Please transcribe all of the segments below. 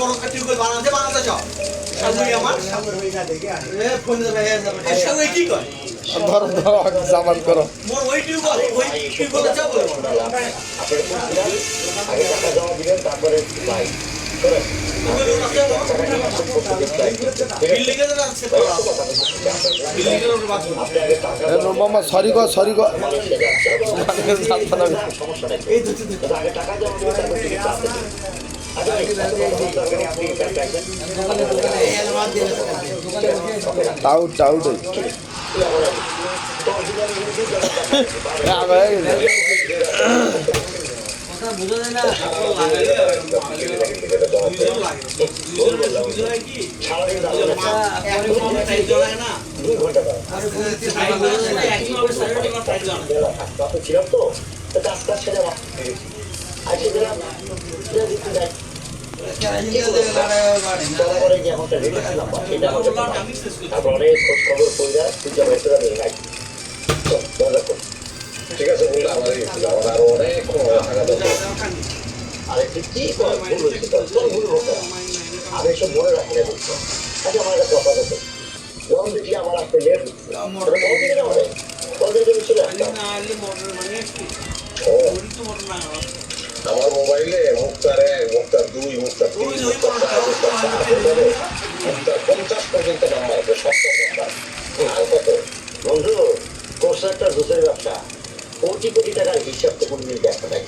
বড় টিউবওয়েল বানাতে বানাতে চাও সামনে আমার ফোন দেবে এর সঙ্গে কি করে ধরো জামান করো মোর ওই টিউবওয়েল চাও বলে আগে টাকা জমা দিবেন তারপরে ভাই মামা সরি গো সমস্যা নেই আগে টাকা জমা দিবেন তারপরে টিকিট কাটতে টাউট টাউট বুঝা যায় না ছিলাম তো কাজটা সেরে আজকে দিলাম তারপরে খোঁজ খবর কইরা পূজা ভেতরে নিয়ে নাই ঠিক আছে বললে আমার আরো অনেক আরে তুই কি ভুল হতো আমি এসব মনে রাখি না বুঝছো আচ্ছা আমার একটা কথা বলতো যখন দেখি আমার আসতে লেট আমার মোবাইলে মুক্তার 1 মুক্তার 2 মুক্তার 3 মুক্তার 4 মুক্তার 50 পর্যন্ত নাম্বার আছে সব নাম্বার আর কত বন্ধু কোর্স একটা জুসের ব্যবসা কোটি কোটি টাকার হিসাব তো কোনদিন দেখা নাই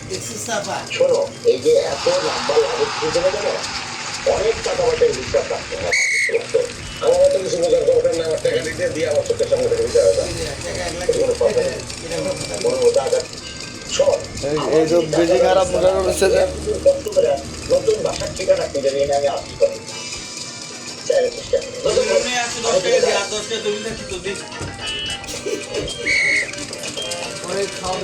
শোনো এই যে এত নাম্বার লাগে বুঝতে পারবে না অনেক টাকা পয়সার হিসাব রাখতে হয় আমার মতো কিছু বোঝার দরকার না আমার টাকা দিতে দিয়ে আমার চোখের সামনে থেকে দিতে হবে এই যে বেজিং আরব মনে হচ্ছে যে নতুন ভাষার ঠিকানা খুঁজে নিয়ে আমি আসছি খাওয়া